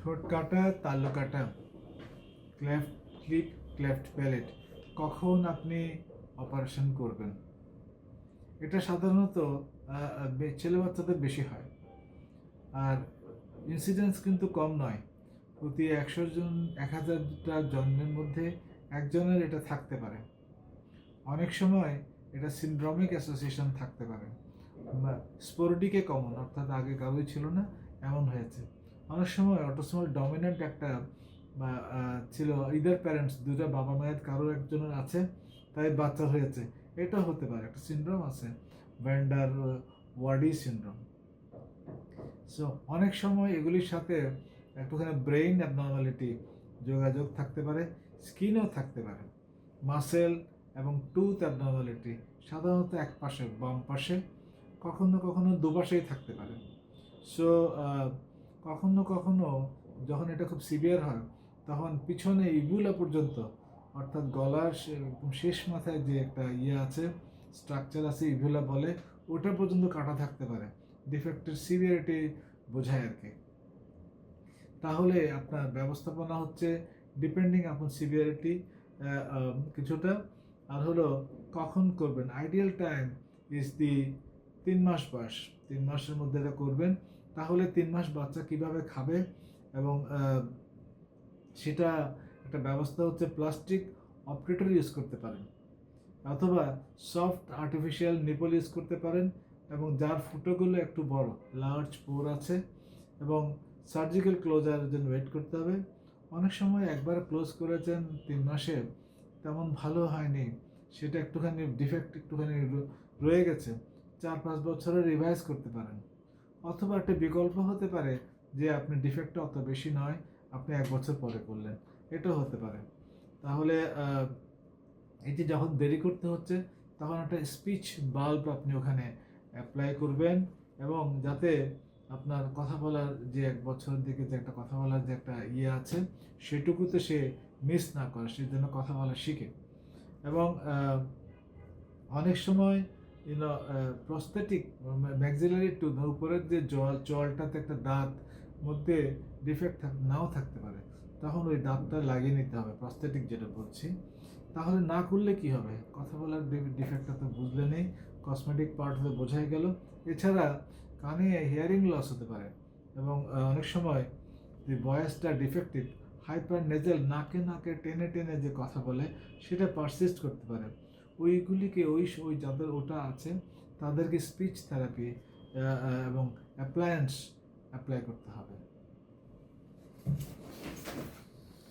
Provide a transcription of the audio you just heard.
ঠোঁট কাটা, তালু কাটা, ক্লেফট লিপ, ক্লেফট প্যালেট, কখন আপনি অপারেশন করবেন? এটা সাধারণত ছেলে বাচ্চাদের বেশি হয়, আর ইনসিডেন্স কিন্তু কম নয়। প্রতি 1,000টা জন্মের মধ্যে একজনের এটা থাকতে পারে। অনেক সময় এটা সিনড্রমিক অ্যাসোসিয়েশন থাকতে পারে, স্পোরডিকে কমন, অর্থাৎ আগে কারোই ছিল না, এমন হয়েছে। অনেক সময় অটোসোমাল ডমিনেন্ট একটা ছিল, ইদার প্যারেন্টস, দুটো বাবা মায়ের কারো একজনের আছে, তাই বাচ্চা হয়েছে, এটা হতে পারে। একটা সিনড্রোম আছে, ভ্যান্ডার ওয়াডি সিনড্রোম। সো অনেক সময় এগুলির সাথে একটুখানি ব্রেইন অ্যাবনর্মালিটি যোগাযোগ থাকতে পারে, স্কিনও থাকতে পারে, মাসেল এবং টুথ অ্যাবনর্মালিটি, সাধারণত এক পাশে, বাম পাশে, কখনো কখনো দুপাশেই থাকতে পারে। সো কখনো কখনো যখন এটা খুব সিভিয়ার হয়, তখন পিছনে ইবুলা পর্যন্ত, অর্থাৎ গলার একদম শেষ মাথায় যে একটা আছে, স্ট্রাকচার আছে, ইভুলা বলে, ওটা পর্যন্ত কাটা থাকতে পারে। ডিফেক্টের সিভিয়ারিটি বোঝায় আর কি। তাহলে আপনার ব্যবস্থাপনা হচ্ছে ডিপেন্ডিং আপন সিভিয়ারিটি কিছুটা। আর হলো কখন করবেন, আইডিয়াল টাইম ইজ দি 3 মাস বয়স, 3 মাসের মধ্যে এটা করবেন। তাহলে 3 মাস বাচ্চা কিভাবে খাবে, এবং সেটা একটা ব্যবস্থা হচ্ছে প্লাস্টিক অপারেটর ইউজ করতে পারেন, অথবা সফট আর্টিফিশিয়াল নিপল ইউজ করতে পারেন, এবং যার ফুটোগুলো একটু বড়, লার্জ পোর আছে, এবং সার্জিক্যাল ক্লোজার জন্য ওয়েট করতে হবে। অনেক সময় একবার ক্লোজ করেছেন 3 মাসে, তেমন ভালো হয়নি, সেটা একটুখানি ডিফেক্ট একটুখানি রয়ে গেছে, 4-5 বছরে রিভাইজ করতে পারেন। অথবা একটা বিকল্প হতে পারে যে আপনি ডিফেক্টটা অত বেশি নয়, আপনি 1 বছর পরে করলেন, এটাও হতে পারে। তাহলে এই যে যখন দেরি করতে হচ্ছে, তখন একটা স্পিচ বাল্ব আপনি ওখানে অ্যাপ্লাই করবেন, এবং যাতে আপনার কথা বলার যে 1 বছরের দিকে যে একটা কথা বলার যে একটা আছে, সেটুকুতে সে মিস না করে, সে জন্য কথা বলা শিখে। এবং অনেক সময় প্রস্থেটিক ম্যাক্সিলারি টুথ, উপরের যে চলটাতে একটা দাঁত মধ্যে ডিফেক্ট নাও থাকতে পারে, তখন ওই দাঁতটা লাগিয়ে নিতে হবে, প্রস্থেটিক যেটা বলছি। তাহলে না করলে কি হবে, কথা বলার ডিফেক্টটা তো বুঝলে নেই, কসমেটিক পার্ট হলে বোঝাই গেল। এছাড়া কানে হিয়ারিং লস হতে পারে, এবং অনেক সময় যে ভয়েসটা ডিফেক্টিভ, হাইপার নেজেল, নাকে নাকে টেনে টেনে যে কথা বলে, সেটা পারসিস্ট করতে পারে। ওইগুলিকে ওই যাদের ওটা আছে, তাদেরকে স্পিচ থেরাপি এবং অ্যাপ্লায়েন্স অ্যাপ্লাই করতে হবে।